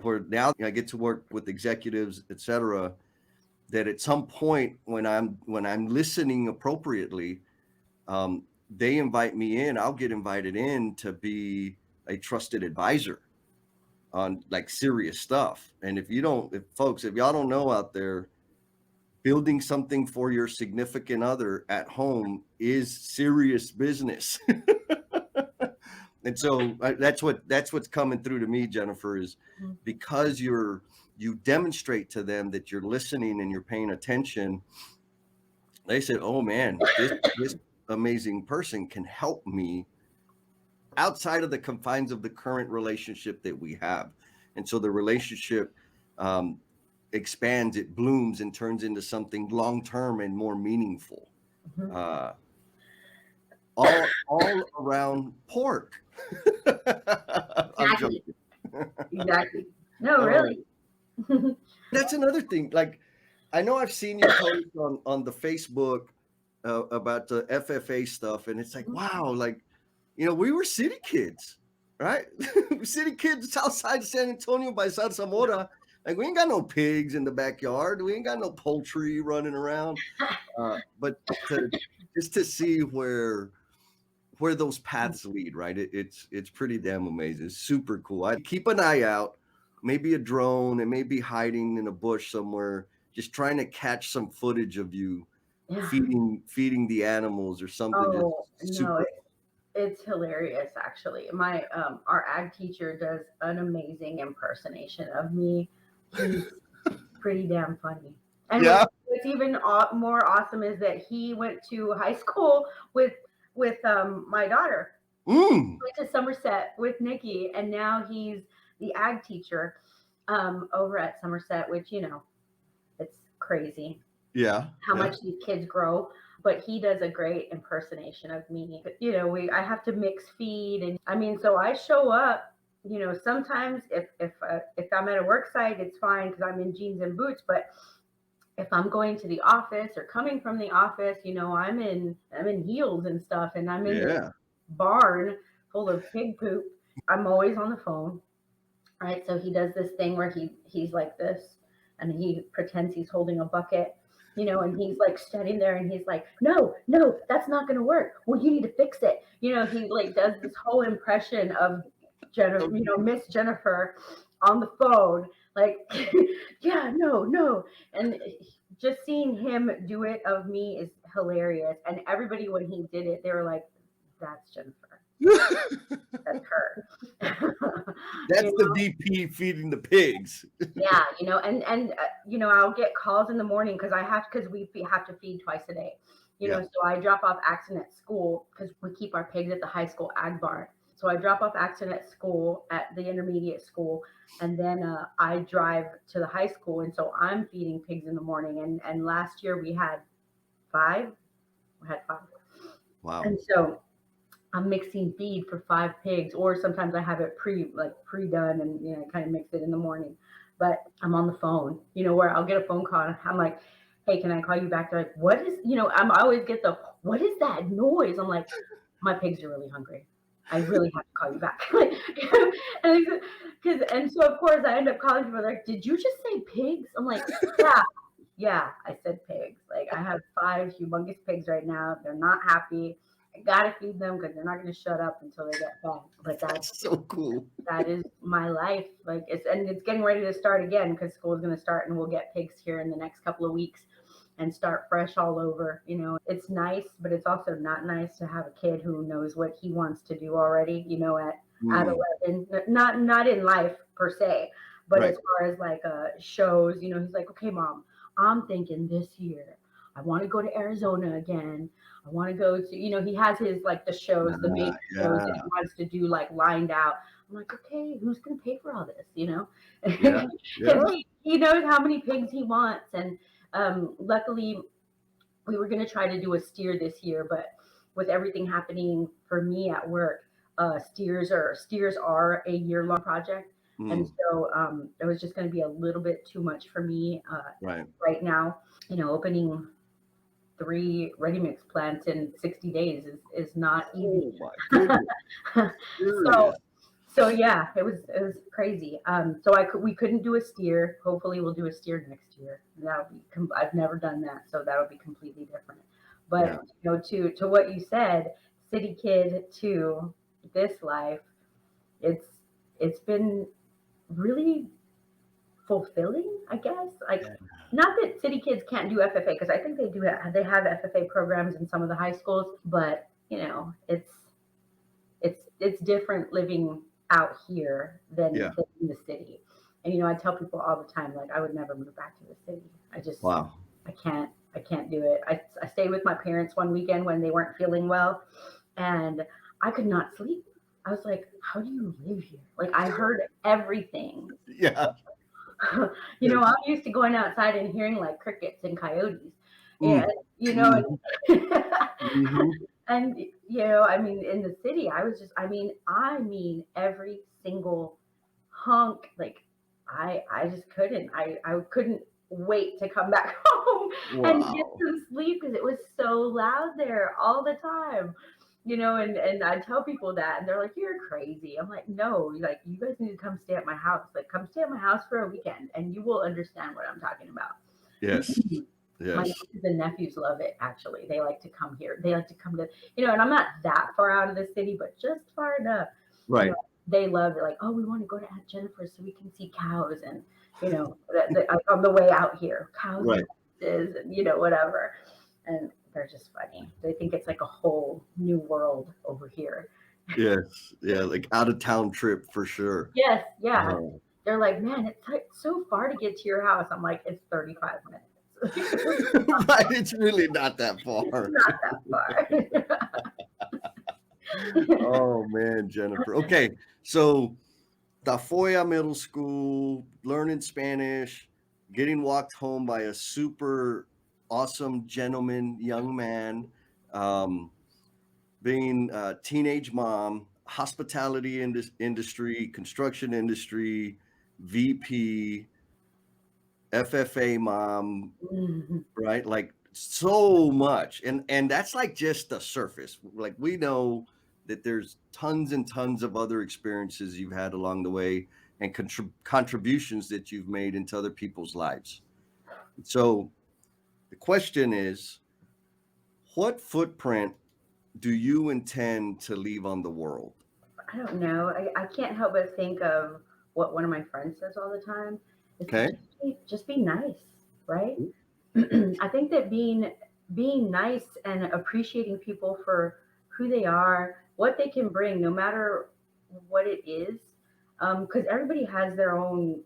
Where now I get to work with executives, et cetera, that at some point when I'm listening appropriately, they invite me in. I'll get invited in to be a trusted advisor on like serious stuff. And if y'all don't know out there, building something for your significant other at home is serious business. And so that's what's coming through to me, Jennifer, is Mhm. because you demonstrate to them that you're listening and you're paying attention. They said, "Oh man, this amazing person can help me outside of the confines of the current relationship that we have." And so the relationship um, expands, it blooms, and turns into something long term and more meaningful. Mhm. Uh, all around pork. I'm Exactly. joking. Exactly. No, Um, really. that's another thing. Like, I know I've seen you post on the Facebook about the FFA stuff, and it's like, wow, like, we were city kids, right? City kids outside San Antonio by San Zamora. Like, we ain't got no pigs in the backyard. We ain't got no poultry running around. But just to see where those paths lead, right? It's pretty damn amazing. It's super cool. I keep an eye out. Maybe a drone, and maybe hiding in a bush somewhere, just trying to catch some footage of you Yeah. feeding the animals or something. Just Oh no, super. it's hilarious actually. My our ag teacher does an amazing impersonation of me. He's pretty damn funny. And Yeah. what's even more awesome is that he went to high school with my daughter. Mm. Went to Somerset with Nikki, and now he's the ag teacher over at Somerset, which it's crazy Yeah. how Yeah. much these kids grow. But he does a great impersonation of me. I have to mix feed, and I mean, so I show up. Sometimes if I'm at a work site, it's fine because I'm in jeans and boots. But if I'm going to the office or coming from the office, I'm in heels and stuff, and I'm in this Yeah. barn full of pig poop. I'm always on the phone, right? So he does this thing where he's like this, and he pretends he's holding a bucket, and he's like standing there, and he's like, no, no, that's not going to work. Well, you need to fix it. He like does this whole impression of Jennifer, Miss Jennifer on the phone, like, yeah, no, no, and just seeing him do it of me is hilarious. And everybody, when he did it, they were like, that's Jennifer. That's her. That's you the VP feeding the pigs. Yeah, and I'll get calls in the morning because we have to feed twice a day. Yeah. So I drop off Axon at school because we keep our pigs at the high school ag barn. So I drop off Axon at school, at the intermediate school, and then I drive to the high school, and so I'm feeding pigs in the morning. And last year we had five. We had five, Wow. and so I'm mixing feed for five pigs, or sometimes I have it pre-done, and kind of mix it in the morning. But I'm on the phone, where I'll get a phone call, and I'm like, "Hey, can I call you back?" They're like, "What is?" I always get the, "What is that noise?" I'm like, "My pigs are really hungry. I really have to call you back." And so of course I end up calling people. They're like, "Did you just say pigs?" I'm like, "Yeah." Yeah, I said pigs. Like, I have five humongous pigs right now. They're not happy. I gotta feed them because they're not gonna shut up until they get fed. But That's so cool. that is my life. Like it's getting ready to start again because school is gonna start and we'll get pigs here in the next couple of weeks and start fresh all over. It's nice, but it's also not nice to have a kid who knows what he wants to do already. At Mm, 11, not in life per se, but right. as far as like shows, he's like, okay, mom, I'm thinking this year I want to go to Arizona again. I want to go to, he has his like the shows, the major shows that Yeah. he wants to do like lined out. I'm like, okay, who's going to pay for all this? Yeah. Because Yeah. he knows how many pigs he wants. And luckily, we were going to try to do a steer this year, but with everything happening for me at work, steers are a year-long project. And Mm, so it was just going to be a little bit too much for me right. right now. Opening 3 ready mix plants in 60 days is not easy. Oh my goodness. so Serious. so yeah, it was crazy. So we couldn't do a steer. Hopefully, we'll do a steer next year. That'll be. I've never done that, so that'll be completely different. Yeah. But to what you said, city kid to this life, it's it's been really fulfilling, I guess. Like, Yeah. not that city kids can't do FFA because I think they have FFA programs in some of the high schools, but it's different living out here Yeah. than in the city. And I tell people all the time, like, I would never move back to the city. Wow. I can't do it. I stayed with my parents one weekend when they weren't feeling well, and I could not sleep. I was like, how do you live here? Like, I heard everything. Yeah. I'm used to going outside and hearing like crickets and coyotes. Yeah, Mm, you know, mhm, and, mhm. and I mean, in the city, I mean, every single honk, like I just couldn't. I couldn't wait to come back home and get Wow. some sleep because it was so loud there all the time. And I tell people that, and they're like, "You're crazy." I'm like, "No, like you guys need to come stay at my house. Like, come stay at my house for a weekend, and you will understand what I'm talking about." Yes. My Yes. nieces and nephews love it. Actually, they like to come here. They like to come and I'm not that far out of the city, but just far enough. You know, Right. they love it. Like, oh, we want to go to Aunt Jennifer so we can see cows, and on the way out here, cows and Right. horses, and whatever. And they're just funny. They think it's like a whole new world over here. Yes. Yeah. Like out of town trip for sure. Yes, yeah. Oh. They're like, man, it's like so far to get to your house. I'm like, it's 35 minutes. Right. It's really not that It's far. not that far. Oh man, Jennifer. Okay. So Tafoya Middle School, learning Spanish, getting walked home by a super awesome gentleman, young man, um, being a teenage mom, hospitality industry, construction industry, VP, FFA mom, Mhm. right? Like so much. And that's like just the surface. Like we know that there's tons and tons of other experiences you've had along the way and contributions that you've made into other people's lives. So the question is, what footprint do you intend to leave on the world? I don't know. I can't help but think of what one of my friends says all the time is to Okay. just be nice, right? I think that being nice and appreciating people for who they are, what they can bring, no matter what it is, because everybody has their own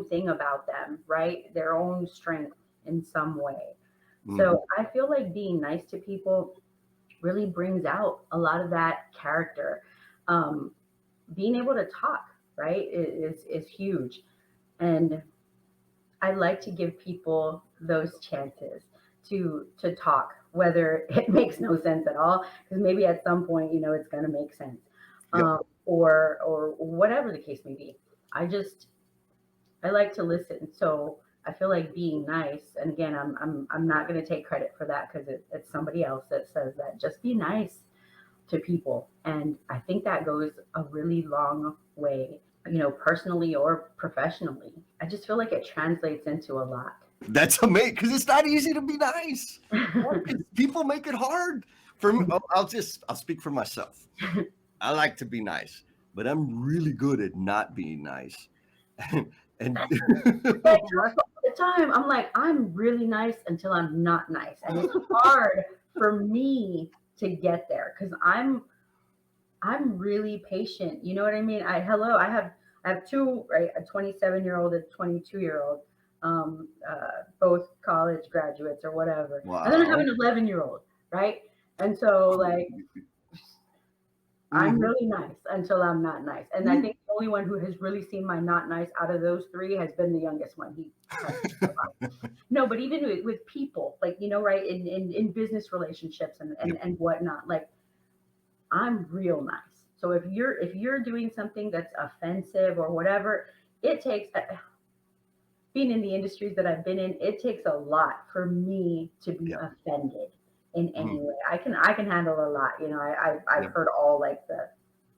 thing about them, right? Their own strength in some way. Mhm. So I feel like being nice to people really brings out a lot of that character. Um, Being able to talk, right, is huge, and I like to give people those chances to talk, whether it makes no sense at all, because maybe at some point, it's going to make sense, Yep. or whatever the case may be. I like to listen, so I feel like being nice. And again, I'm not going to take credit for that because it's somebody else that says that. Just be nice to people, and I think that goes a really long way. Personally or professionally. I just feel like it translates into a lot. That's amazing because it's not easy to be nice. Right? 'Cause people make it hard For me, I'll speak for myself. I like to be nice, but I'm really good at not being nice. And I tell people all the time, I'm like, I'm really nice until I'm not nice. And it's hard for me to get there because I'm really patient. You know what I mean? I have two, right? A 27-year-old, a 22-year-old, both college graduates or whatever. And then I have wow. an 11-year-old, right? And so like I'm Mhm. really nice until I'm not nice. And I think the only one who has really seen my not nice out of those three has been the youngest one. He has no, but even with people, like, right, in business relationships Yep. and whatnot, like I'm real nice. So if you're doing something that's offensive or whatever, it takes being in the industries that I've been in, it takes a lot for me to be Yep. offended in any Mhm. way. I can handle a lot. I've Yep. heard all like the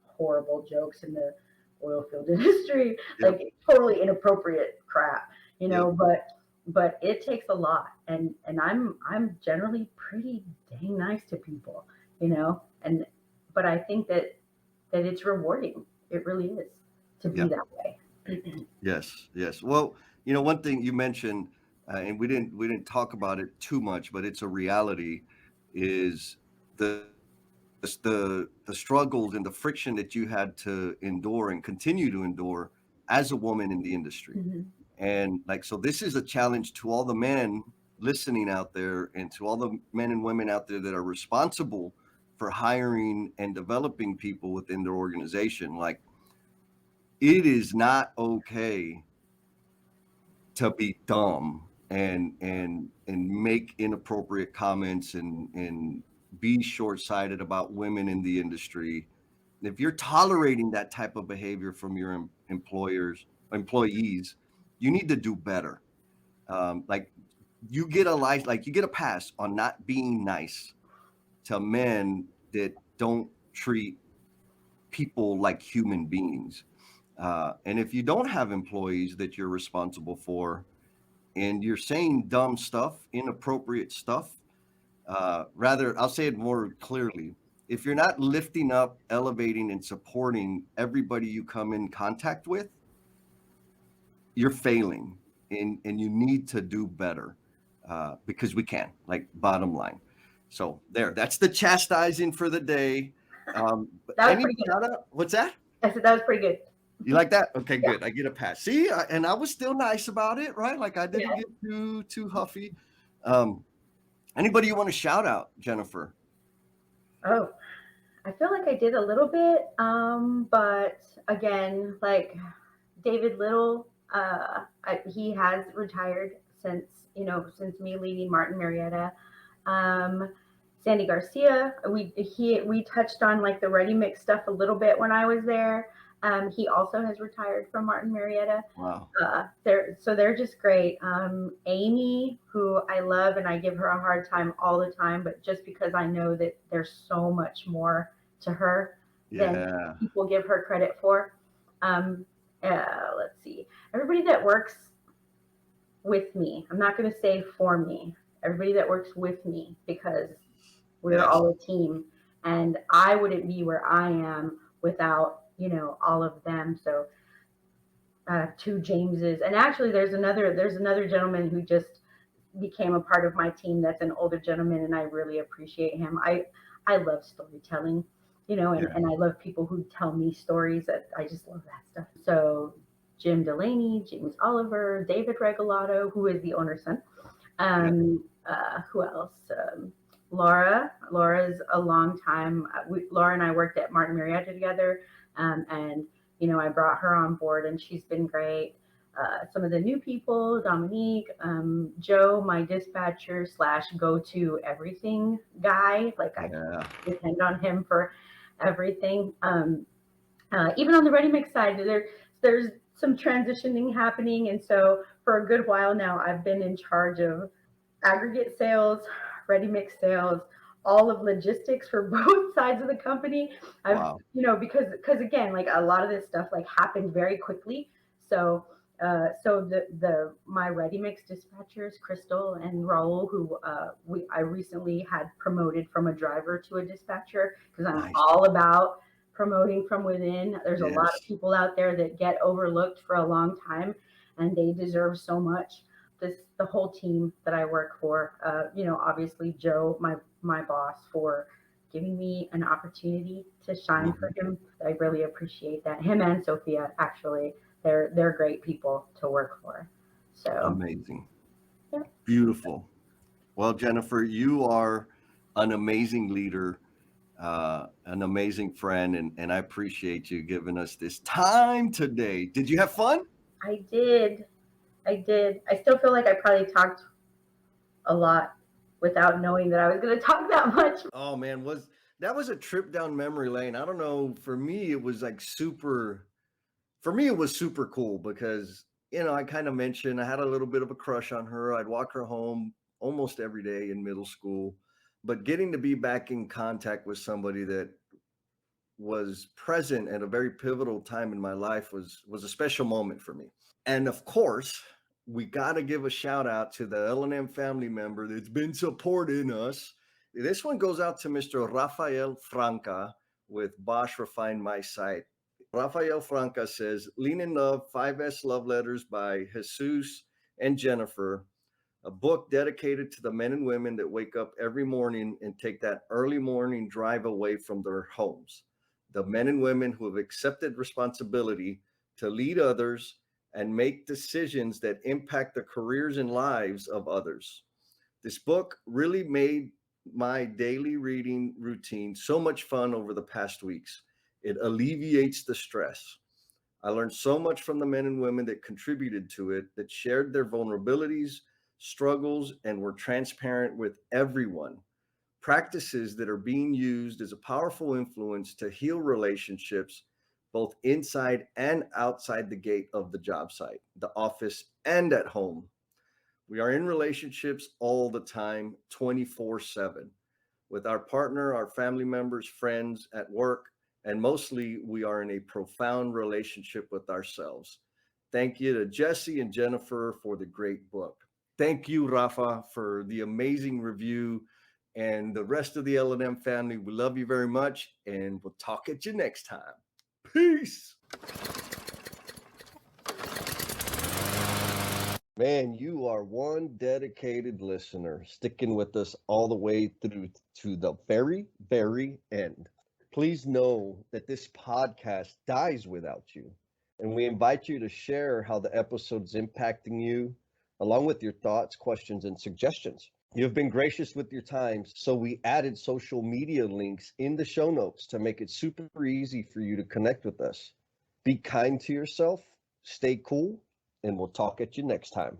horrible jokes in the oil field industry, Yep. like totally inappropriate crap, Yep. but it takes a lot, and I'm generally pretty dang nice to people, and but I think that it's rewarding. It really is to be Yep. that way. Yes. Yes. Well, one thing you mentioned, and we didn't talk about it too much, but it's a reality, is the the struggles and the friction that you had to endure and continue to endure as a woman in the industry. Mhm. And like, so this is a challenge to all the men listening out there and to all the men and women out there that are responsible for hiring and developing people within their organization. Like, it is not okay to be dumb and make inappropriate comments and be short-sighted about women in the industry. If you're tolerating that type of behavior from your employees, you need to do better. Like, you get a pass on not being nice to men that don't treat people like human beings. And if you don't have employees that you're responsible for, and you're saying dumb stuff, inappropriate stuff, rather, I'll say it more clearly. If you're not lifting up, elevating, and supporting everybody you come in contact with, you're failing, and you need to do better, because we can, like, bottom line. So that's the chastising for the day. But That was any pretty good. shout out? What's that? I said that was pretty good. You like that? Okay, Yeah. good. I get a pass. See, and I was still nice about it, right? Like, I didn't Yeah. get too huffy. Um, Anybody you want to shout out, Jennifer? Oh, I feel like I did a little bit, but again, like David Little, he has retired since me leaving Martin Marietta. Um, Sandy Garcia, we touched on like the ready mix stuff a little bit when I was there. He also has retired from Martin Marietta. Wow. They're just great. Amy, who I love and I give her a hard time all the time, but just because I know that there's so much more to her than Yeah. people give her credit for. Um, let's see, everybody that works with me. I'm not going to say for me. Everybody that works with me because we're Yes. all a team, and I wouldn't be where I am without all of them. So two Jameses, and actually there's another gentleman who just became a part of my team. That's an older gentleman, and I really appreciate him. I love storytelling, Yeah. and I love people who tell me stories. That I just love that stuff. So Jim Delaney, James Oliver, David Regalado, who is the owner's son. Yeah. Who else? Laura. Laura's a long time. Laura and I worked at Martin Marietta together, and I brought her on board, and she's been great. Some of the new people, Dominique, Joe, my dispatcher slash go to everything guy. Like I Yeah. depend on him for everything. Even on the ready mix side, there's some transitioning happening, and so for a good while now, I've been in charge of aggregate sales, ready mix sales, all of logistics for both sides of the company. I've Wow. because again, like a lot of this stuff like happened very quickly. So So the my ready mix dispatchers, Crystal and Raul, who I recently had promoted from a driver to a dispatcher because I'm Nice. all about promoting from within. There's a lot of Yes. people out there that get overlooked for a long time, and they deserve so much. The whole team that I work for, obviously Joe, my boss, for giving me an opportunity to shine for Mhm. him. I really appreciate that. Him and Sophia, actually, they're great people to work for. So Amazing. yeah, Beautiful. Well, Jennifer, you are an amazing leader, an amazing friend, and I appreciate you giving us this time today. Did you have fun? I did. I did. I still feel like I probably talked a lot without knowing that I was going to talk that much. Oh man, was that was a trip down memory lane. I don't know. For me, it was like super. For me, it was super cool because I kind of mentioned I had a little bit of a crush on her. I'd walk her home almost every day in middle school, but getting to be back in contact with somebody that was present at a very pivotal time in my life was a special moment for me. And of course, we got to give a shout out to the L&M family member that's been supporting us. This one goes out to Mr. Rafael Franca with Bosch Refine My Sight. Rafael Franca says, Lean in Love, 5S Love Letters by Jesus and Jennifer, a book dedicated to the men and women that wake up every morning and take that early morning drive away from their homes. The men and women who have accepted responsibility to lead others and make decisions that impact the careers and lives of others. This book really made my daily reading routine so much fun over the past weeks. It alleviates the stress. I learned so much from the men and women that contributed to it, that shared their vulnerabilities, struggles, and were transparent with everyone. Practices that are being used as a powerful influence to heal relationships, both inside and outside the gate of the job site, the office, and at home. We are in relationships all the time, 24/7, with our partner, our family members, friends, at work, and mostly we are in a profound relationship with ourselves. Thank you to Jesse and Jennifer for the great book. Thank you, Rafa, for the amazing review. And the rest of the L&M family, we love you very much, and we'll talk at you next time. Peace. Man, you are one dedicated listener, sticking with us all the way through to the very, very end. Please know that this podcast dies without you, and we invite you to share how the episode's impacting you, along with your thoughts, questions, and suggestions. You've been gracious with your time, so we added social media links in the show notes to make it super easy for you to connect with us. Be kind to yourself, stay cool, and we'll talk at you next time.